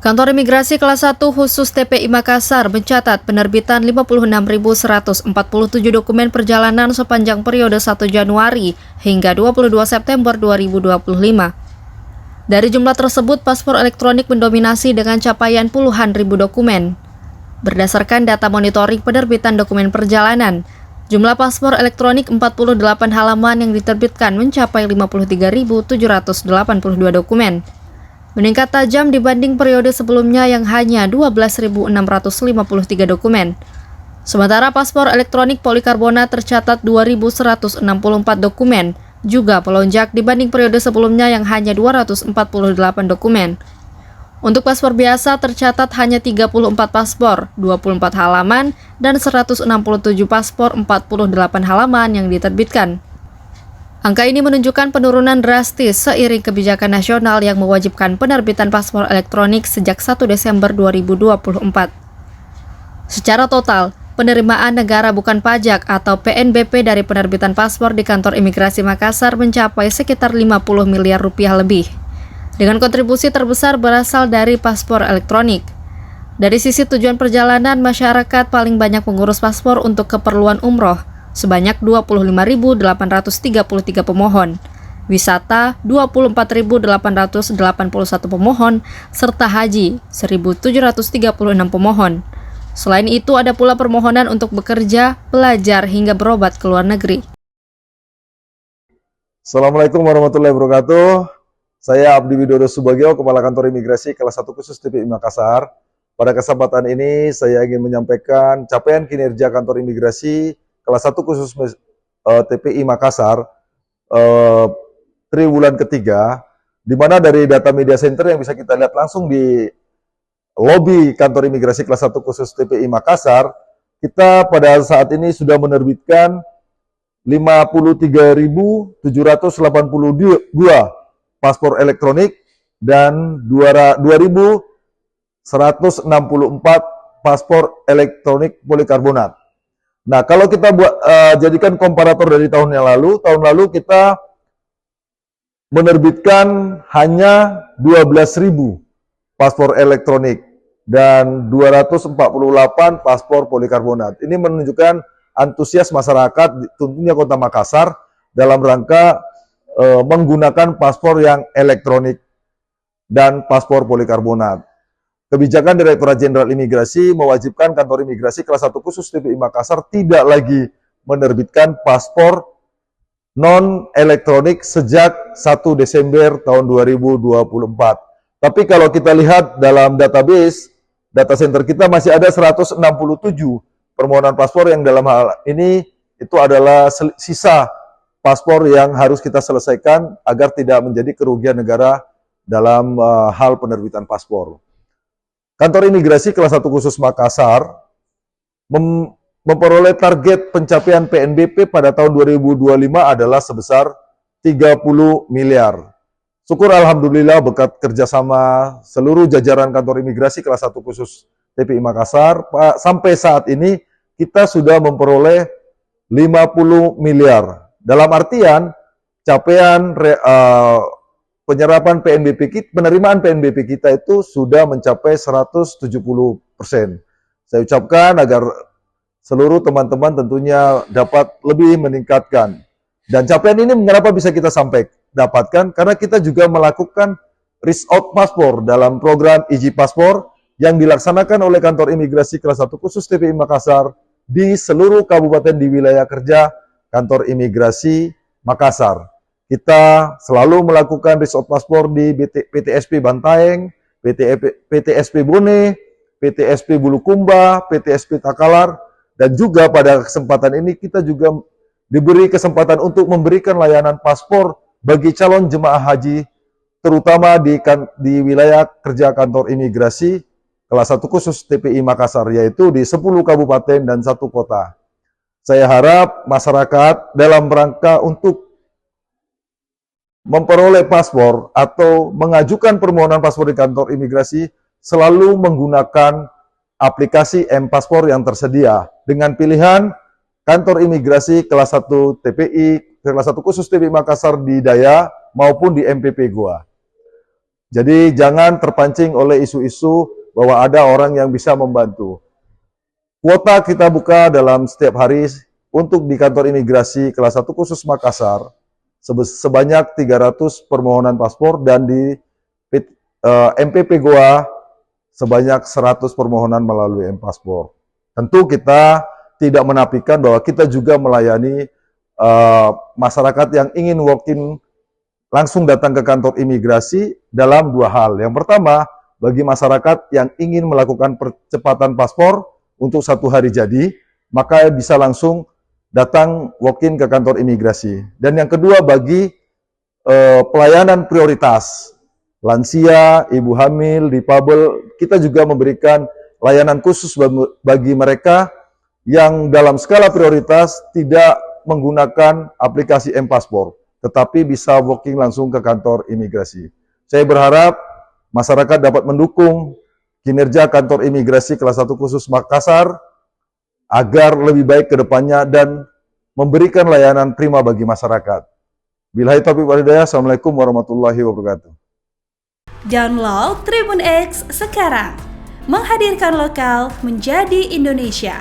Kantor Imigrasi Kelas 1 khusus TPI Makassar mencatat penerbitan 56.147 dokumen perjalanan sepanjang periode 1 Januari hingga 22 September 2025. Dari jumlah tersebut, paspor elektronik mendominasi dengan capaian puluhan ribu dokumen. Berdasarkan data monitoring penerbitan dokumen perjalanan, jumlah paspor elektronik 48 halaman yang diterbitkan mencapai 53.782 dokumen. Meningkat tajam dibanding periode sebelumnya yang hanya 12.653 dokumen. Sementara paspor elektronik polikarbonat tercatat 2.164 dokumen, juga melonjak dibanding periode sebelumnya yang hanya 248 dokumen. Untuk paspor biasa tercatat hanya 34 paspor, 24 halaman, dan 167 paspor 48 halaman yang diterbitkan. Angka ini menunjukkan penurunan drastis seiring kebijakan nasional yang mewajibkan penerbitan paspor elektronik sejak 1 Desember 2024. Secara total, penerimaan negara bukan pajak atau PNBP dari penerbitan paspor di kantor imigrasi Makassar mencapai sekitar 50 miliar rupiah lebih. Dengan kontribusi terbesar berasal dari paspor elektronik. Dari sisi tujuan perjalanan, masyarakat paling banyak mengurus paspor untuk keperluan umroh, sebanyak 25.833 pemohon, wisata 24.881 pemohon, serta haji 1.736 pemohon. Selain itu, ada pula permohonan untuk bekerja, belajar, hingga berobat ke luar negeri. Assalamualaikum warahmatullahi wabarakatuh. Saya Abdi Widodo Subagio, Kepala Kantor Imigrasi Kelas 1 Khusus TPI Makassar. Pada kesempatan ini, saya ingin menyampaikan capaian kinerja Kantor Imigrasi Kelas 1 Khusus TPI Makassar triwulan ketiga, di mana dari data media center yang bisa kita lihat langsung di lobi Kantor Imigrasi Kelas 1 Khusus TPI Makassar, kita pada saat ini sudah menerbitkan 53.782 paspor elektronik dan 2.164 paspor elektronik polikarbonat. Nah, kalau kita jadikan komparator dari tahun lalu kita menerbitkan hanya 12.000 paspor elektronik dan 248 paspor polikarbonat. Ini menunjukkan antusias masyarakat, tentunya Kota Makassar, dalam rangka menggunakan paspor yang elektronik dan paspor polikarbonat. Kebijakan Direktorat Jenderal Imigrasi mewajibkan Kantor Imigrasi Kelas 1 Khusus TPI Makassar tidak lagi menerbitkan paspor non-elektronik sejak 1 Desember tahun 2024. Tapi kalau kita lihat dalam database, data center kita masih ada 167 permohonan paspor yang dalam hal ini itu adalah sisa paspor yang harus kita selesaikan agar tidak menjadi kerugian negara dalam hal penerbitan paspor. Kantor Imigrasi Kelas 1 Khusus Makassar memperoleh target pencapaian PNBP pada tahun 2025 adalah sebesar 30 miliar. Syukur Alhamdulillah berkat kerjasama seluruh jajaran Kantor Imigrasi Kelas 1 Khusus TPI Makassar, sampai saat ini kita sudah memperoleh 50 miliar. Dalam artian capaian penyerapan penerimaan PNBP kita itu sudah mencapai 170%. Saya ucapkan agar seluruh teman-teman tentunya dapat lebih meningkatkan. Dan capaian ini mengapa bisa kita dapatkan? Karena kita juga melakukan risk out paspor dalam program IJI Paspor yang dilaksanakan oleh Kantor Imigrasi Kelas 1 Khusus TPI Makassar di seluruh kabupaten di wilayah kerja Kantor Imigrasi Makassar. Kita selalu melakukan risk out paspor di PTSP Bantaeng, PTSP Bone, PTSP Bulukumba, PTSP Takalar, dan juga pada kesempatan ini kita juga diberi kesempatan untuk memberikan layanan paspor bagi calon jemaah haji, terutama di wilayah kerja Kantor Imigrasi Kelas 1 Khusus TPI Makassar, yaitu di 10 kabupaten dan 1 kota. Saya harap masyarakat dalam rangka untuk memperoleh paspor atau mengajukan permohonan paspor di Kantor Imigrasi selalu menggunakan aplikasi M-Paspor yang tersedia dengan pilihan Kantor Imigrasi Kelas 1 TPI, Kelas 1 Khusus TPI Makassar di Daya maupun di MPP Goa. Jadi jangan terpancing oleh isu-isu bahwa ada orang yang bisa membantu. Kuota kita buka dalam setiap hari untuk di kantor imigrasi kelas 1 khusus Makassar sebanyak 300 permohonan paspor dan di MPP Goa sebanyak 100 permohonan melalui M-Paspor. Tentu kita tidak menafikan bahwa kita juga melayani masyarakat yang ingin walk-in langsung datang ke kantor imigrasi dalam dua hal. Yang pertama, bagi masyarakat yang ingin melakukan percepatan paspor untuk 1 hari jadi, maka bisa langsung datang walk-in ke kantor imigrasi. Dan yang kedua, bagi pelayanan prioritas, lansia, ibu hamil, difabel, kita juga memberikan layanan khusus bagi mereka yang dalam skala prioritas tidak menggunakan aplikasi M-Paspor, tetapi bisa walking langsung ke kantor imigrasi. Saya berharap masyarakat dapat mendukung kinerja kantor imigrasi kelas 1 khusus Makassar agar lebih baik ke depannya dan memberikan layanan prima bagi masyarakat. Billahi taufiq wal hidayah. Assalamualaikum warahmatullahi wabarakatuh. Download Tribun X sekarang, menghadirkan lokal menjadi Indonesia.